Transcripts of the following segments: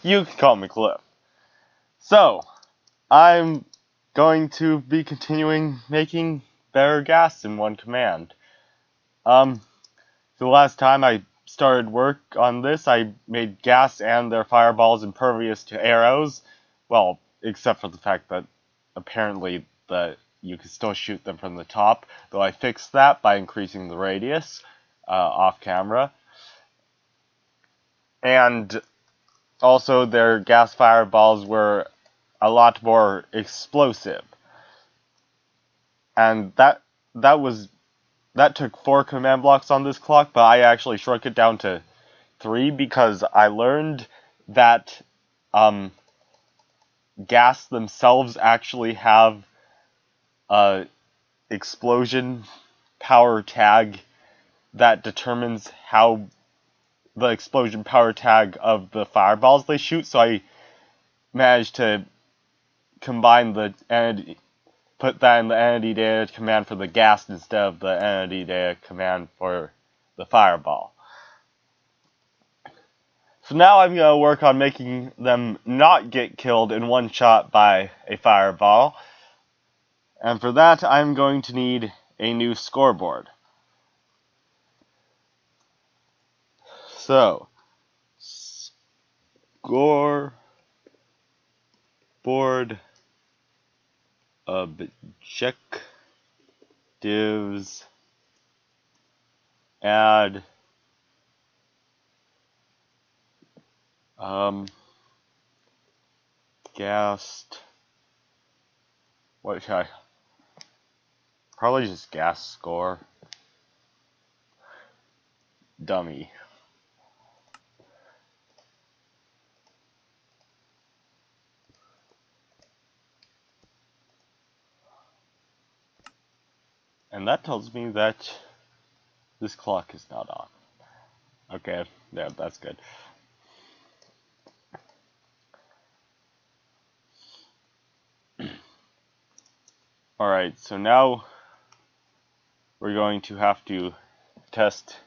You can call me Cliff. So, I'm going to be continuing making better gas in one command. Um, the last time I started work on this, I made gas and their fireballs impervious to arrows. Well, except for the fact that apparently you can still shoot them from the top, though I fixed that by increasing the radius off camera. And also, their gas fireballs were a lot more explosive, and that took 4 command blocks on this clock, but I actually shrunk it down to 3 because I learned that um, gas themselves actually have a explosion power tag that determines how the explosion power tag of the fireballs they shoot. So I managed to combine the entity, put that in the entity data command for the gas instead of the entity data command for the fireball. So now I'm going to work on making them not get killed in one shot by a fireball. And for that, I'm going to need a new scoreboard. So, scoreboard objectives, add Ghasts. What should I? Probably just gas score. Dummy. And that tells me that this clock is not on. Okay, yeah, that's good. Alright, so now we're going to have to test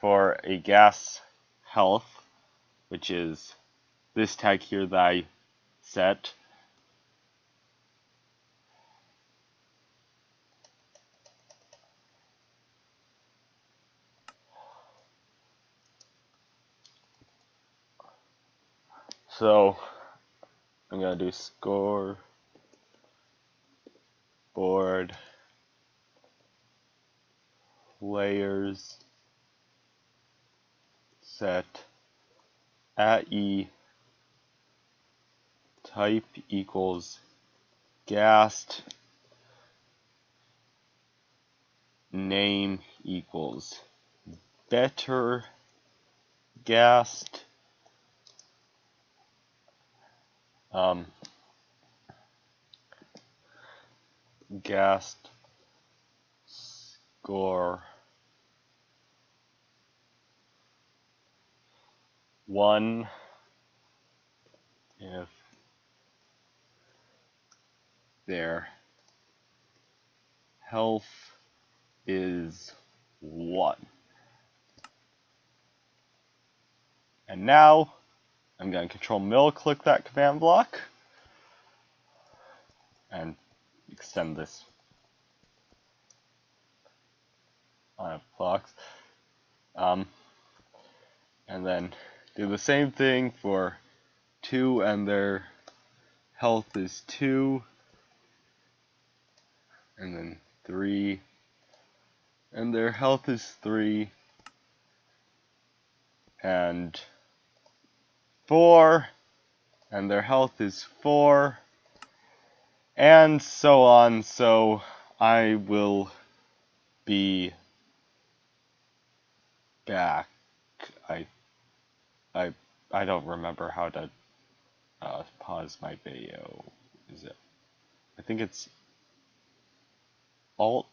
for a gas health, which is this tag here that I set. So I'm gonna do score board layers set at e type equals Ghast name equals better Ghast Ghast score 1 if their health is 1. And now I'm going to control mill click that command block and extend this on a box. And then do the same thing for 2 and their health is 2. And then 3 and their health is 3. And 4 and their health is 4. And so on. So I will be back. I I don't remember how to pause my video. Is it? I think it's Alt.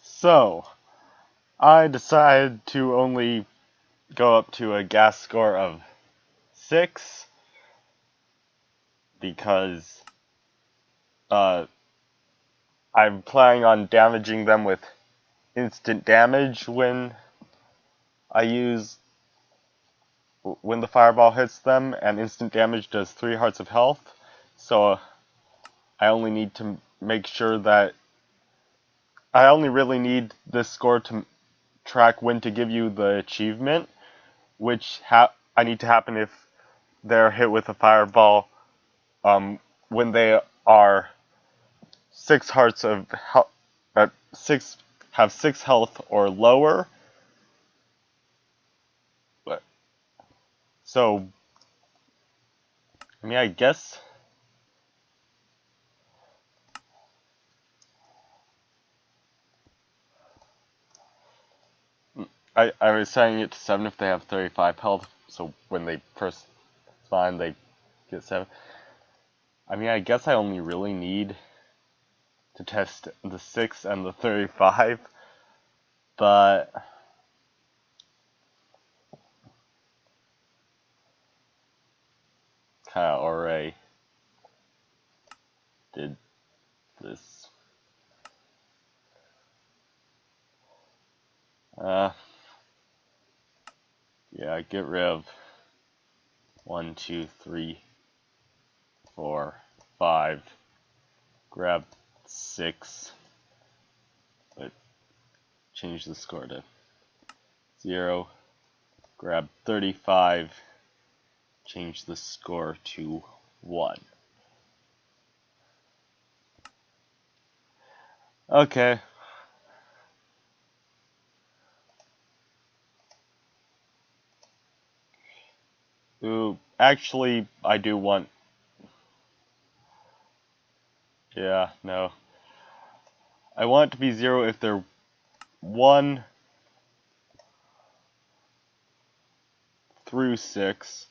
So I decided to only go up to a gas score of 6 because I'm planning on damaging them with instant damage when I use when the fireball hits them, and instant damage does 3 hearts of health. So I only need to make sure that I only really need this score to track when to give you the achievement, which I need to happen if they're hit with a fireball when they are 6 hearts of health, 6 health or lower. But so I mean, I guess I was setting it to 7 if they have 35 health. So when they first spawn, they get 7. I mean, I guess I only really need to test the 6 and the 35, but kind of already did this. Yeah, get rid of 1, 2, 3, 4, 5. Grab 6, but change the score to 0. Grab 35, change the score to 1. Okay. Ooh, actually, I do want. Yeah, no. I want it to be 0 if they're 1 through 6.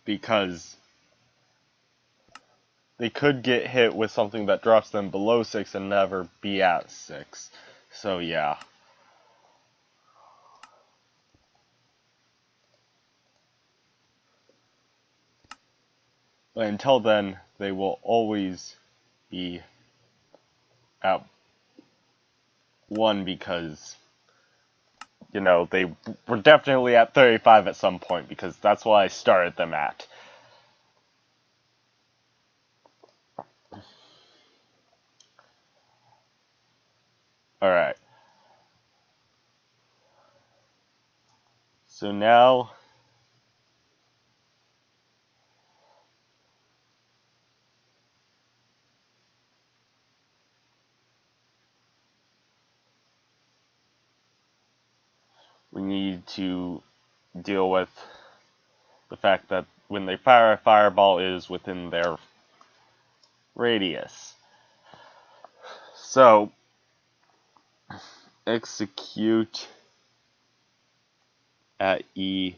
Because they could get hit with something that drops them below 6 and never be at 6. So, yeah. But until then, they will always be at 1 because, they were definitely at 35 at some point because that's what I started them at. Alright. So now we need to deal with the fact that when they fire a fireball, it is within their radius. So, execute at E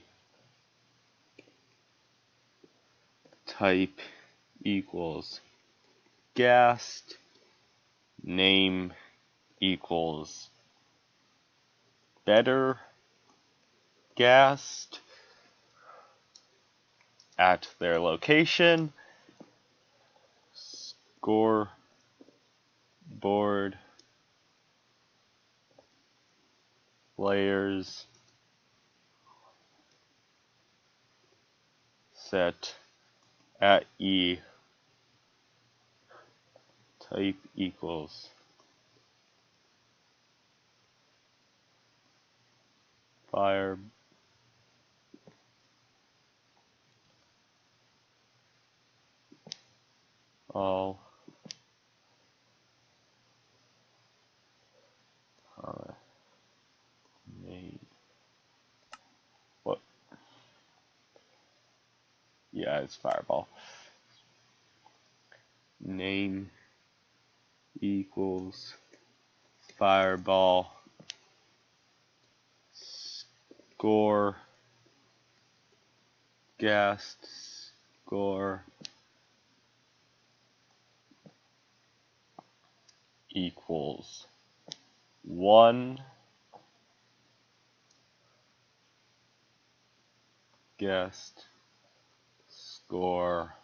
type equals Ghast name equals better Ghast at their location score board layers set at E type equals fire all name. What? Yeah, it's fireball. Name equals fireball score Ghast score equals 1 Ghast score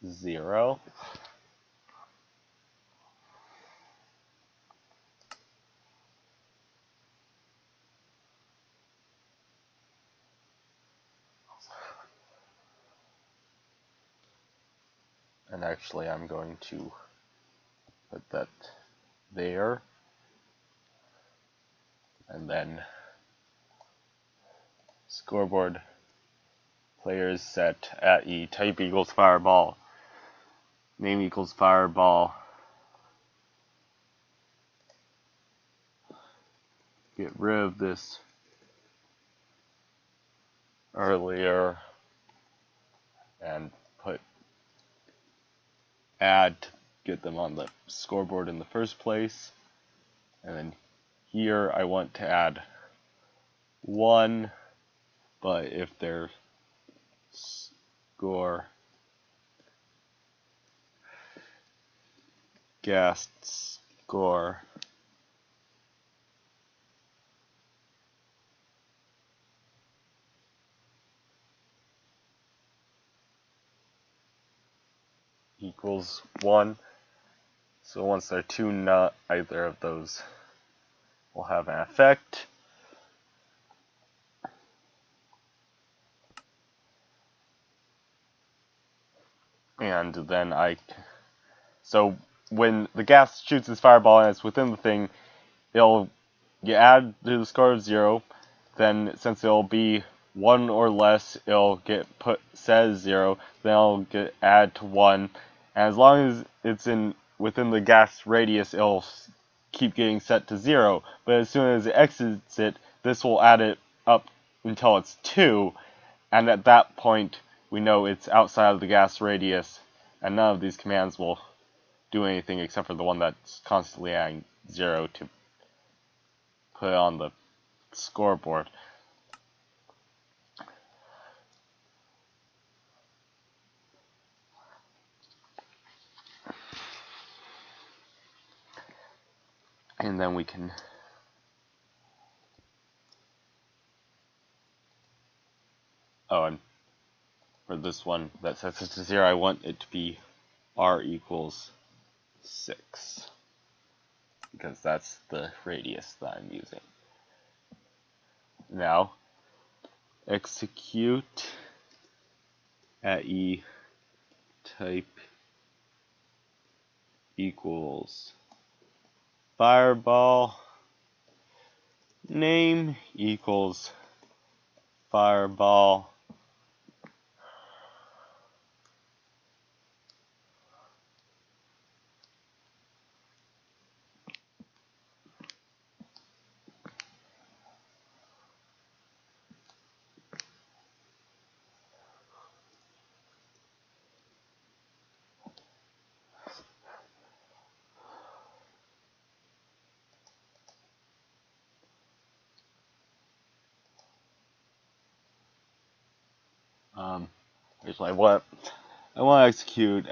0. And actually, I'm going to put that there. And then scoreboard players set at E type equals fireball. Name equals fireball. Get rid of this earlier and put add to get them on the scoreboard in the first place. And then here I want to add 1, but if their score Ghasts score equals 1. So once they're 2, not either of those will have an effect. And then so when the gas shoots its fireball and it's within the thing, you add to the score of 0, then since it'll be 1 or less, it'll get set as 0, then it'll get add to 1, and as long as it's within the gas radius, it'll keep getting set to 0, but as soon as it exits it, this will add it up until it's 2, and at that point, we know it's outside of the gas radius, and none of these commands will do anything except for the one that's constantly adding 0 to put it on the scoreboard. And then we can and for this one that sets it to 0, I want it to be r equals 6, because that's the radius that I'm using. Now, execute at E type equals fireball, name equals fireball, I want to execute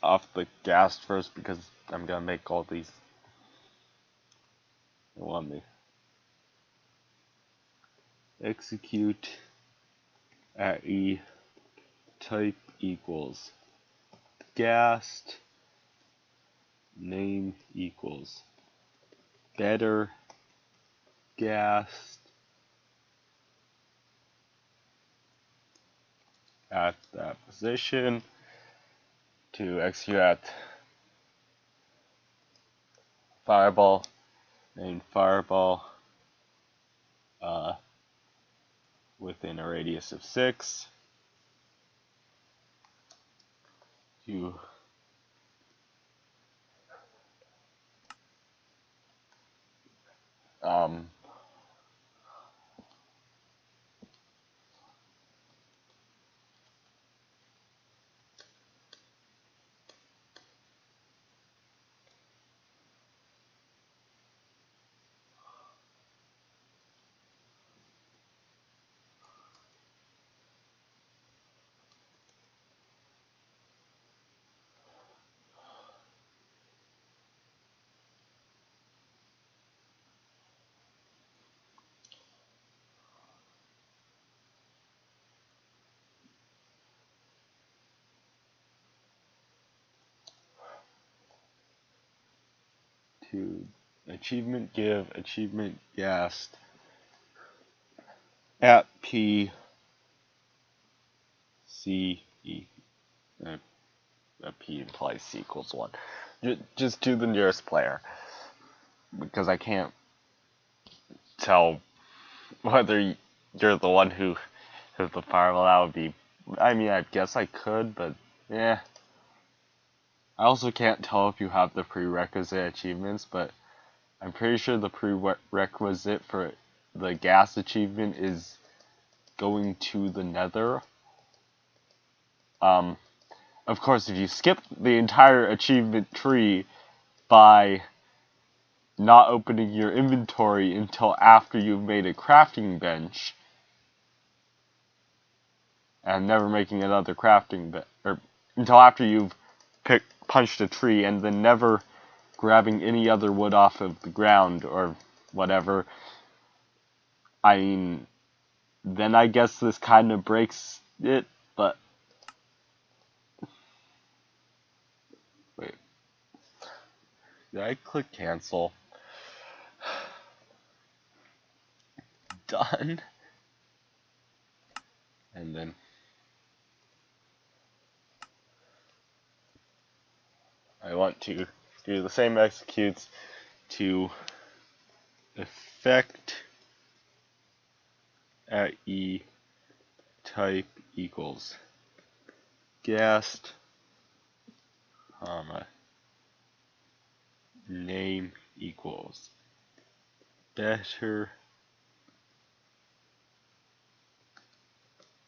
off the gas first, because I'm gonna make all these. I want me execute at E type equals Ghast, name equals better Ghast at that position to execute at fireball, name fireball within a radius of 6 to um, to achievement give achievement Ghast at P C E. P implies C equals 1. Just to the nearest player, because I can't tell whether you're the one who has the fireball. That would be. I mean, I guess I could, but yeah. I also can't tell if you have the prerequisite achievements, but I'm pretty sure the prerequisite for the gas achievement is going to the nether. Of course, if you skip the entire achievement tree by not opening your inventory until after you've made a crafting bench, and never making another crafting bench, or until after you've punched a tree, and then never grabbing any other wood off of the ground or whatever, I mean, then I guess this kind of breaks it, but wait, did I click cancel? Done. And then I want to do the same executes to effect at E type equals Ghast, comma, name equals better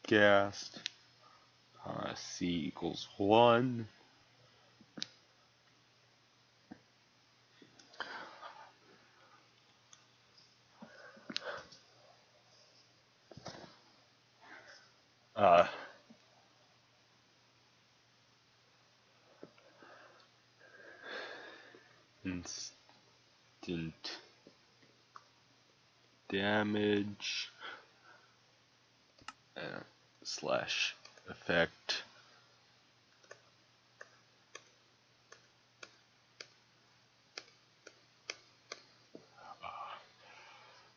Ghast, C equals 1. Instant damage slash effect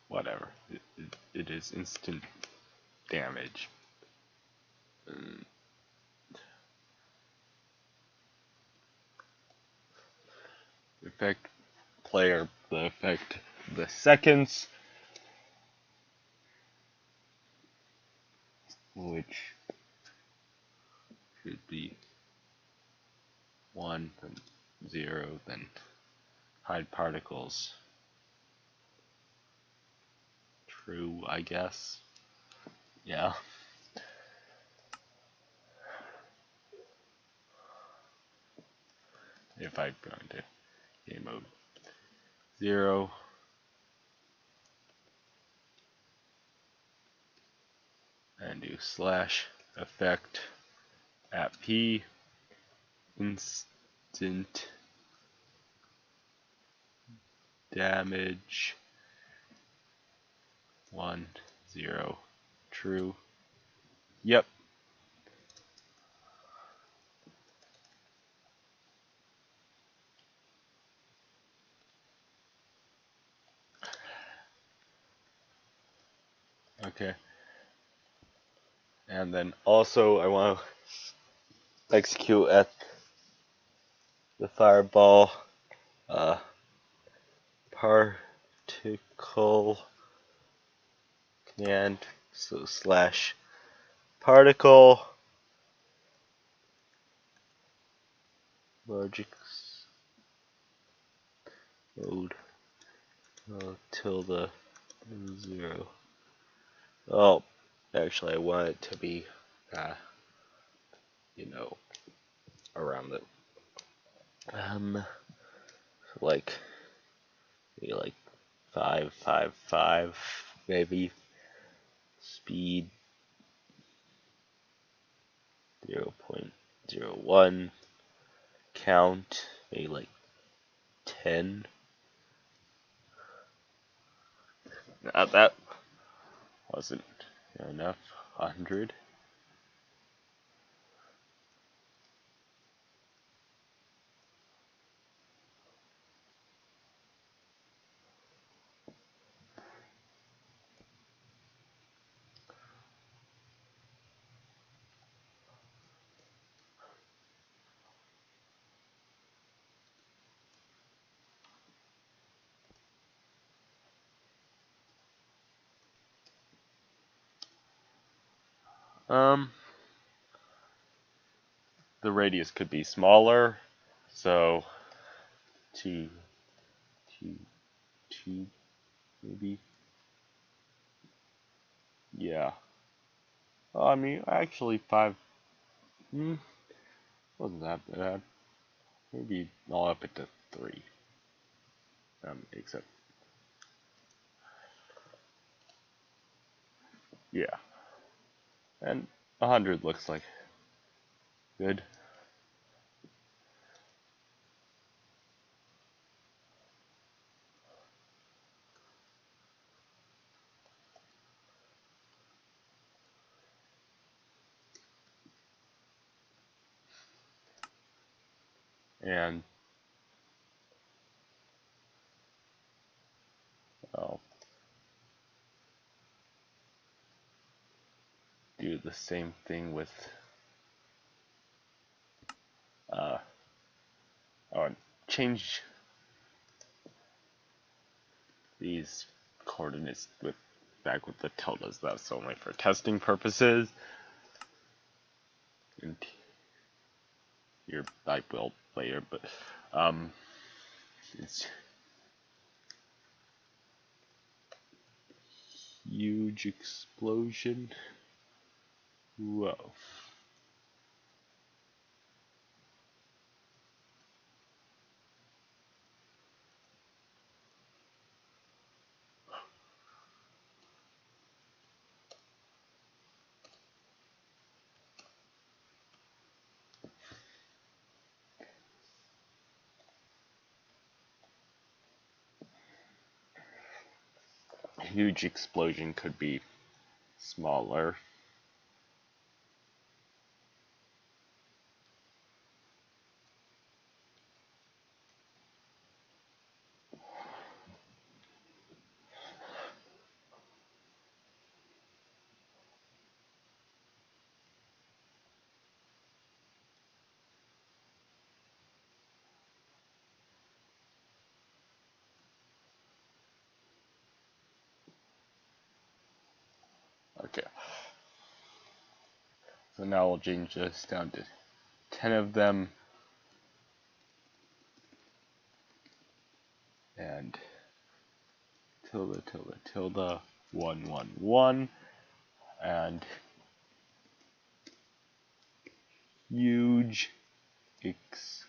whatever. It is instant damage. Effect player, the effect, the seconds, which should be 1, then 0, then hide particles. True, I guess. Yeah. If I go into game mode 0, and do slash effect at P instant damage 1, 0, true. Yep. Okay. And then also I want to execute at the fireball particle command, so slash particle logic mode tilde 0. Oh, actually I want it to be around the like maybe like 555 maybe, speed 0.01, count maybe like 10. That wasn't enough. 100. The radius could be smaller, so two, two, two, maybe. Yeah. I mean, actually, five. Wasn't that bad. Maybe I'll up it to three. Except, yeah. And 100 looks like good. And I'll do the same thing with uh I'll change these coordinates with back with the tildes. That's only for testing purposes. And here I will later, but it's huge explosion. Whoa. Huge explosion could be smaller. Okay. So now we'll change this down to 10 of them. And tilde, tilde, tilde, 1, 1, 1. And huge explosion.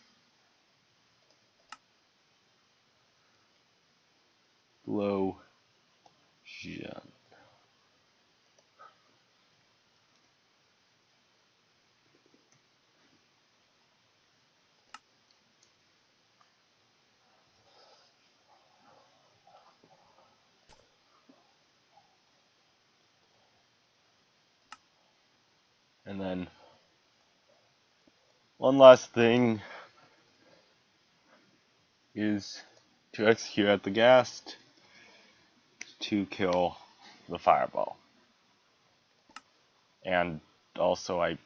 And then one last thing is to execute at the Ghast to kill the fireball. And also I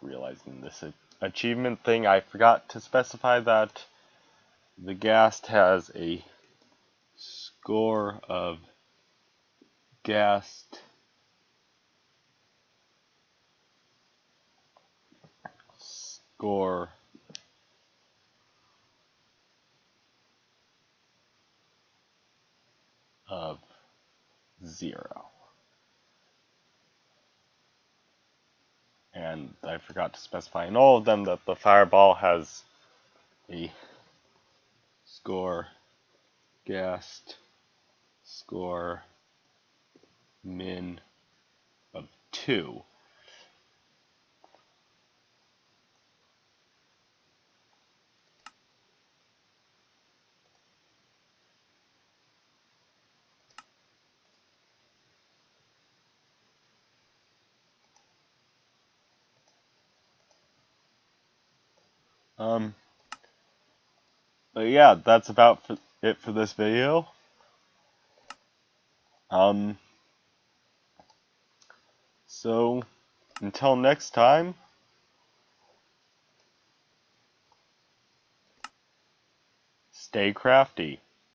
realized in this achievement thing I forgot to specify that the Ghast has a score of Ghast score of 0. And I forgot to specify in all of them that the fireball has a score Ghast score min of 2. But yeah, that's about it for this video. So until next time, stay crafty.